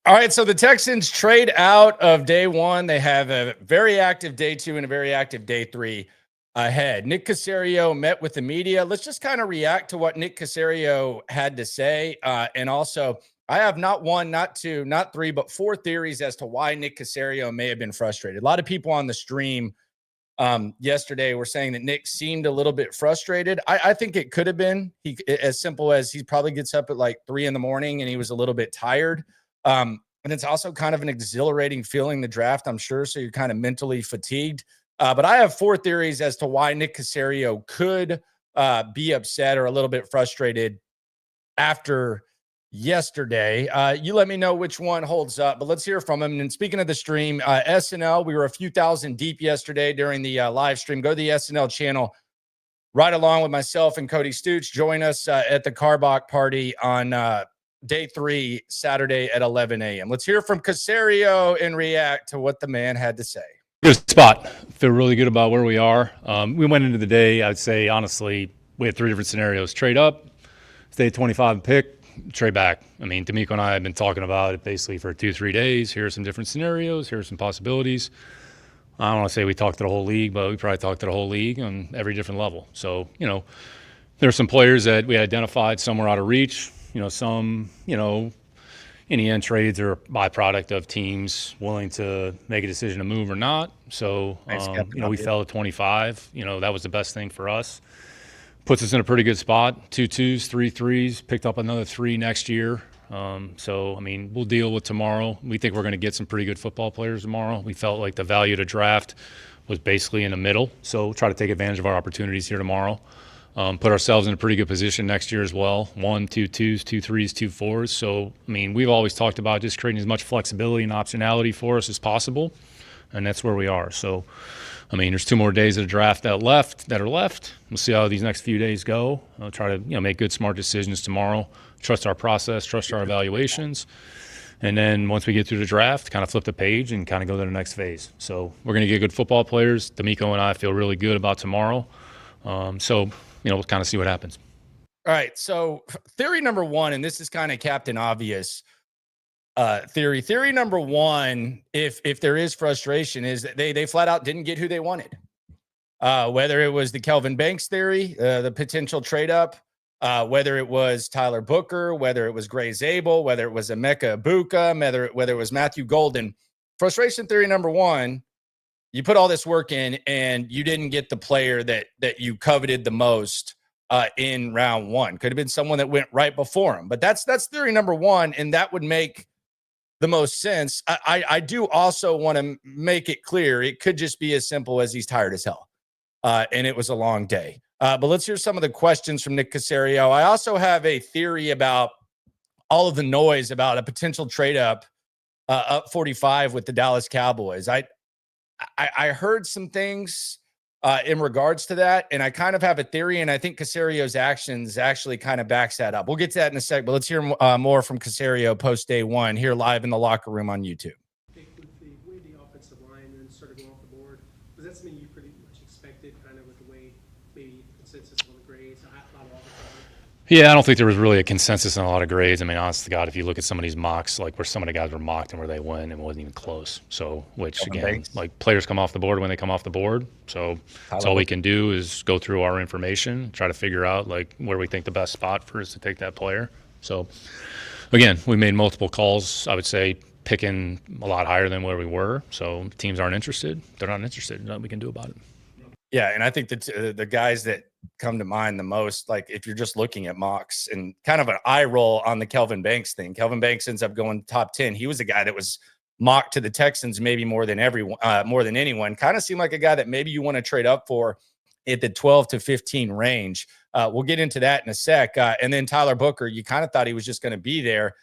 All right, so the Texans trade out of day one. They have a very active day two and a very active day three ahead. Nick Caserio met with the media. Let's just kind of react to what Nick Caserio had to say. And also, I have not one, not two, not three, but four theories as to why Nick Caserio may have been frustrated. A lot of people on the stream yesterday were saying that Nick seemed a little bit frustrated. I think it could have been as simple as he probably gets up at like 3 a.m. and he was a little bit tired. And it's also kind of an exhilarating feeling, the draft, I'm sure. So you're kind of mentally fatigued. But I have four theories as to why Nick Caserio could be upset or a little bit frustrated after yesterday. You let me know which one holds up, but let's hear from him. And speaking of the stream, SNL, we were a few thousand deep yesterday during the live stream. Go to the SNL channel right along with myself and Cody Stooch. Join us at the Carbach party on day 3, Saturday at 11 a.m. Let's hear from Cacerio and react to what the man had to say. Good spot. Feel really good about where we are. We went into the day, I'd say, honestly, we had 3 different scenarios. Trade up, stay 25 and pick, trade back. I mean, D'Amico and I have been talking about it basically for 2-3 days. Here are some different scenarios. Here are some possibilities. I don't want to say we talked to the whole league, but we probably talked to the whole league on every different level. So, there are some players that we identified, some were out of reach. Some, in the end, trades are a byproduct of teams willing to make a decision to move or not. So, we fell at 25. That was the best thing for us. Puts us in a pretty good spot. 2 2s, 3 3s, picked up another 3 next year. We'll deal with tomorrow. We think we're going to get some pretty good football players tomorrow. We felt like the value to draft was basically in the middle. So, we'll try to take advantage of our opportunities here tomorrow. Put ourselves in a pretty good position next year as well. 1, 2 2s, 2 3s, 2 4s. So, we've always talked about just creating as much flexibility and optionality for us as possible, and that's where we are. So, there's 2 more days of the draft that are left. We'll see how these next few days go. I'll try to, make good, smart decisions tomorrow. Trust our process, trust our evaluations. And then once we get through the draft, kind of flip the page and kind of go to the next phase. So we're going to get good football players. D'Amico and I feel really good about tomorrow. We'll kind of see what happens. All right. So theory number one, and this is kind of Captain Obvious theory. Theory number one, if there is frustration, is that they flat out didn't get who they wanted. Whether it was the Kelvin Banks theory, the potential trade up, whether it was Tyler Booker, whether it was Gray Zabel, whether it was Emeka Ibuka, whether it was Matthew Golden. Frustration theory number one, you put all this work in and you didn't get the player that you coveted the most in round one. Could have been someone that went right before him. But that's theory number one, and that would make the most sense. I do also want to make it clear it could just be as simple as he's tired as hell. And it was a long day. But let's hear some of the questions from Nick Caserio. I also have a theory about all of the noise about a potential trade up 45 with the Dallas Cowboys. I heard some things in regards to that, and I kind of have a theory, and I think Caserio's actions actually kind of backs that up. We'll get to that in a sec, but let's hear more from Caserio post day one here live in the locker room on YouTube. With the way the offensive line then started going off the board, was that something you pretty much expected, kind of with the way maybe consensus on the grades, a lot of offensive line? Yeah, I don't think there was really a consensus on a lot of grades. Honest to God, if you look at some of these mocks, like where some of the guys were mocked and where they went, it wasn't even close. So, which again, like players come off the board when they come off the board. So that's all we can do is go through our information, try to figure out like where we think the best spot for us to take that player. So again, we made multiple calls, I would say, picking a lot higher than where we were. So teams aren't interested. They're not interested. Nothing we can do about it. Yeah, and I think that the guys that come to mind the most, like if you're just looking at mocks and kind of an eye roll on the Kelvin Banks thing. Kelvin Banks ends up going top 10. He was a guy that was mocked to the Texans maybe more than anyone. Kind of seemed like a guy that maybe you want to trade up for at the 12 to 15 range. We'll get into that in a sec. And then Tyler Booker, you kind of thought he was just going to be there.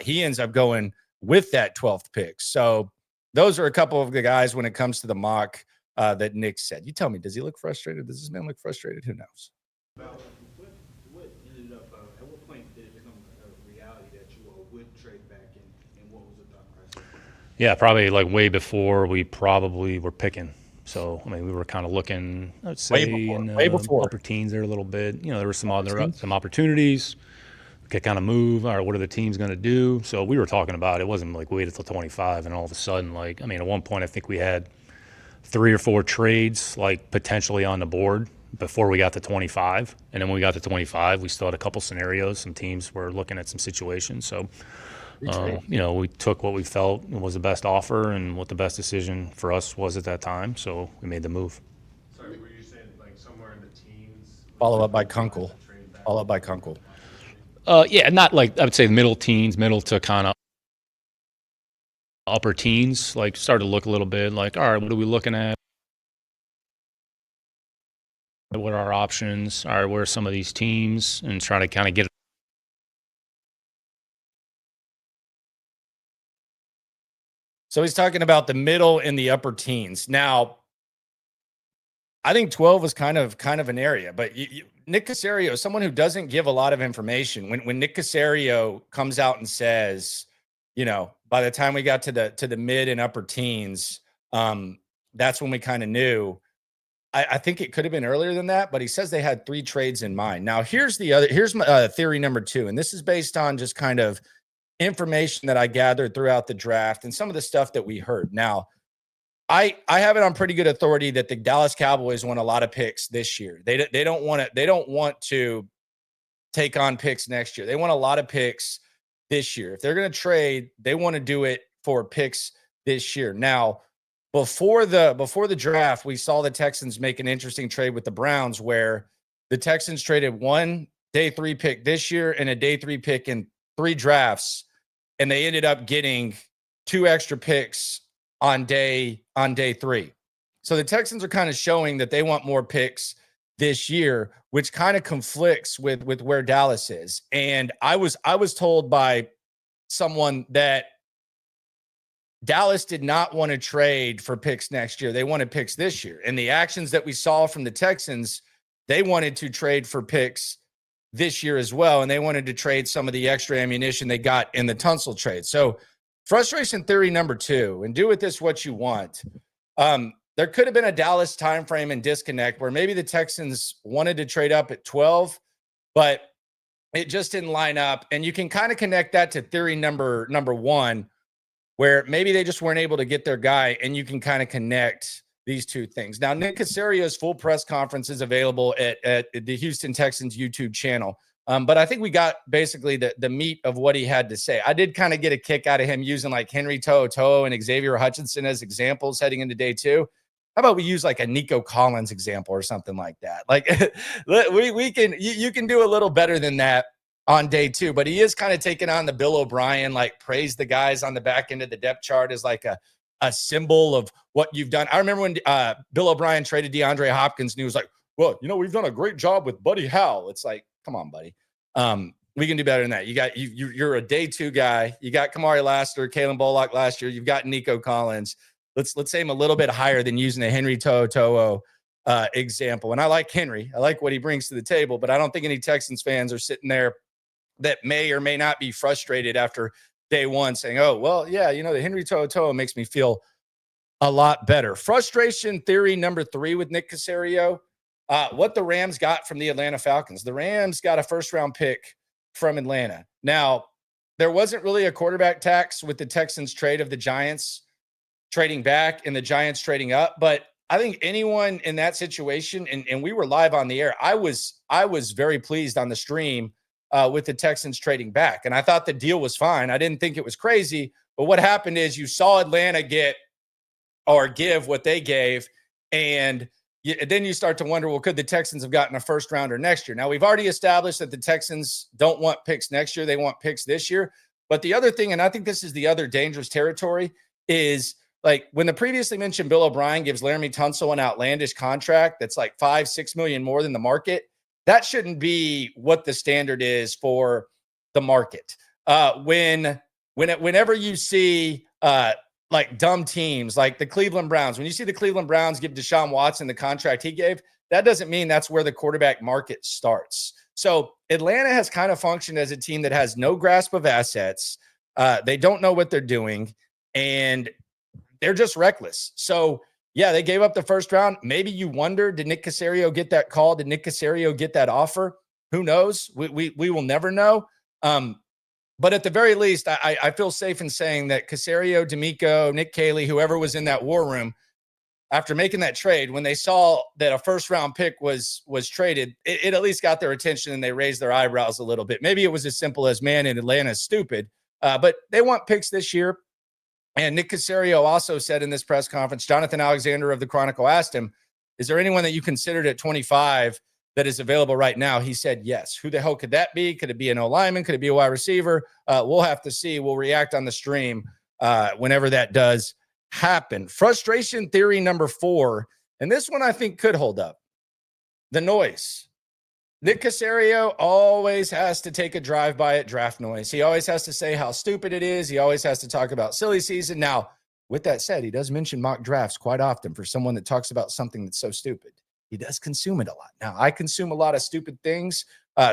He ends up going with that 12th pick. So those are a couple of the guys when it comes to the mock that Nick said. You tell me, does he look frustrated? Does this man look frustrated? Who knows? What ended up, at what point did it become a reality that you would trade back, and what was the thought process? Yeah, probably like way before we probably were picking. So, we were kind of looking, I'd say, way before. Upper teens there a little bit. There were some opportunities. could kind of move, or what are the teams going to do? So we were talking about it. Wasn't like wait until 25 and all of a sudden, like, I mean, at one point I think we had 3 or 4 trades like potentially on the board before we got to 25. And then when we got to 25, we still had a couple scenarios. Some teams were looking at some situations. So, you know, we took what we felt was the best offer and what the best decision for us was at that time. So we made the move. Sorry, were you saying like somewhere in the teens? Follow up by Kunkel. Follow up by Kunkel. Yeah, not like, I would say middle teens, middle to kind of upper teens, like started to look a little bit like, all right, what are we looking at? What are our options? All right, where are some of these teams? And try to kind of get. So he's talking about the middle and the upper teens. Now, I think 12 was kind of an area, but Nick Caserio, someone who doesn't give a lot of information. When Nick Caserio comes out and says, you know, by the time we got to the mid and upper teens, that's when we kind of knew. I think it could have been earlier than that, but he says they had 3 trades in mind. Now, here's my theory number 2, and this is based on just kind of information that I gathered throughout the draft and some of the stuff that we heard. Now, I have it on pretty good authority that the Dallas Cowboys want a lot of picks this year. They don't want to take on picks next year. They want a lot of picks this year. If they're going to trade, they want to do it for picks this year. Now, before the draft, we saw the Texans make an interesting trade with the Browns where the Texans traded 1 day 3 pick this year and a day 3 pick in 3 drafts, and they ended up getting 2 extra picks on day 3. So the Texans are kind of showing that they want more picks this year, which kind of conflicts with where Dallas is. And I was told by someone that Dallas did not want to trade for picks next year. They wanted picks this year. And the actions that we saw from the Texans, they wanted to trade for picks this year as well. And they wanted to trade some of the extra ammunition they got in the Tunsil trade. So frustration theory number 2, and do with this what you want. There could have been a Dallas timeframe and disconnect where maybe the Texans wanted to trade up at 12, but it just didn't line up. And you can kind of connect that to theory number 1, where maybe they just weren't able to get their guy, and you can kind of connect these 2 things. Now, Nick Caserio's full press conference is available at the Houston Texans YouTube channel. But I think we got basically the meat of what he had to say. I did kind of get a kick out of him using like Henry To'oTo'o and Xavier Hutchinson as examples heading into day 2. How about we use like a Nico Collins example or something like that? Like you can do a little better than that on day 2, but he is kind of taking on the Bill O'Brien, like praise the guys on the back end of the depth chart as like a symbol of what you've done. I remember when Bill O'Brien traded DeAndre Hopkins and he was like, well, you know, we've done a great job with Buddy Howell. It's like, come on, buddy. We can do better than that. You're a day 2 guy. You got Kamari Lassiter, Kalen Bullock last year. You've got Nico Collins. Let's aim a little bit higher than using a Henry To'oTo'o example. And I like Henry. I like what he brings to the table, but I don't think any Texans fans are sitting there that may or may not be frustrated after day 1 saying, oh, well, yeah, you know, the Henry To'oTo'o makes me feel a lot better. Frustration theory number 3 with Nick Caserio, what the Rams got from the Atlanta Falcons. The Rams got a first-round pick from Atlanta. Now, there wasn't really a quarterback tax with the Texans trade of the Giants trading back and the Giants trading up, but I think anyone in that situation, and we were live on the air, I was very pleased on the stream with the Texans trading back. And I thought the deal was fine. I didn't think it was crazy. But what happened is you saw Atlanta give what they gave. And then you start to wonder, well, could the Texans have gotten a first rounder next year? Now, we've already established that the Texans don't want picks next year. They want picks this year. But the other thing, and I think this is the other dangerous territory, is like when the previously mentioned Bill O'Brien gives Laramie Tunsil an outlandish contract that's like $5-6 million more than the market. That shouldn't be what the standard is for the market. Whenever you see like dumb teams like the Cleveland Browns, when you see the Cleveland Browns give Deshaun Watson the contract he gave, that doesn't mean that's where the quarterback market starts. So Atlanta has kind of functioned as a team that has no grasp of assets. They don't know what they're doing, and they're just reckless. So yeah, they gave up the first round. Maybe you wonder, did Nick Caserio get that call? Did Nick Caserio get that offer? Who knows? We will never know. But at the very least, I feel safe in saying that Cacerio, D'Amico, Nick Cayley, whoever was in that war room, after making that trade, when they saw that a first-round pick was traded, it at least got their attention and they raised their eyebrows a little bit. Maybe it was as simple as, man, in Atlanta is stupid, but they want picks this year. And Nick Caserio also said in this press conference, Jonathan Alexander of the Chronicle asked him, is there anyone that you considered at 25 that is available right now? He said, yes. Who the hell could that be? Could it be an O-lineman? Could it be a wide receiver? We'll have to see. We'll react on the stream whenever that does happen. Frustration theory number 4, and this one I think could hold up. The noise. Nick Caserio always has to take a drive-by at draft noise. He always has to say how stupid it is. He always has to talk about silly season. Now, with that said, he does mention mock drafts quite often for someone that talks about something that's so stupid. He does consume it a lot. Now, I consume a lot of stupid things,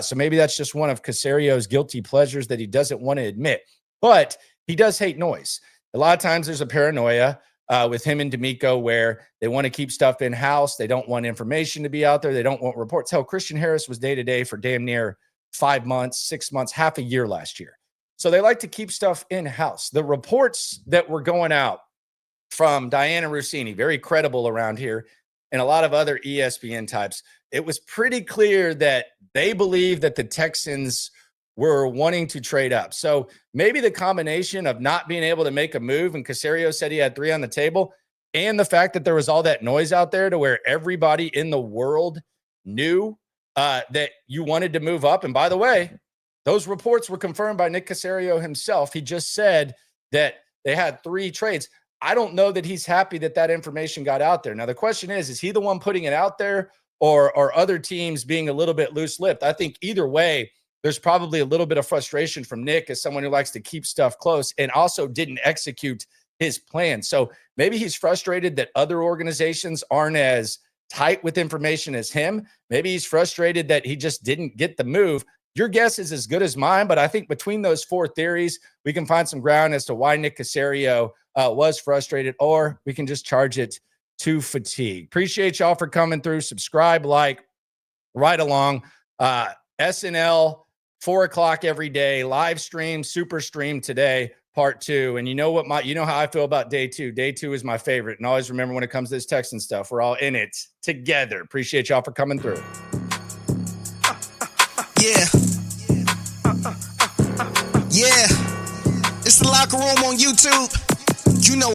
so maybe that's just one of Caserio's guilty pleasures that he doesn't want to admit. But he does hate noise. A lot of times there's a paranoia with him and D'Amico where they want to keep stuff in-house. They don't want information to be out there. They don't want reports. Hell, Christian Harris was day-to-day for damn near 5 months, 6 months, half a year last year. So they like to keep stuff in-house. The reports that were going out from Diana Rossini, very credible around here, and a lot of other ESPN types, it was pretty clear that they believe that the Texans were wanting to trade up. So maybe the combination of not being able to make a move, and Cacerio said he had 3 on the table, and the fact that there was all that noise out there to where everybody in the world knew that you wanted to move up. And by the way, those reports were confirmed by Nick Caserio himself. He just said that they had 3 trades. I don't know that he's happy that that information got out there. Now, the question is he the one putting it out there, or are other teams being a little bit loose-lipped? I think either way, there's probably a little bit of frustration from Nick as someone who likes to keep stuff close and also didn't execute his plan. So maybe he's frustrated that other organizations aren't as tight with information as him. Maybe he's frustrated that he just didn't get the move. Your guess is as good as mine, but I think between those 4 theories, we can find some ground as to why Nick Caserio was frustrated, or we can just charge it to fatigue. Appreciate y'all for coming through. Subscribe, like, right along. SNL, 4 o'clock every day, live stream, super stream today, part 2. And you know what you know how I feel about day 2. Day 2 is my favorite. And always remember, when it comes to this Texan stuff, we're all in it together. Appreciate y'all for coming through. Yeah. Yeah. It's the Locker Room on YouTube. You know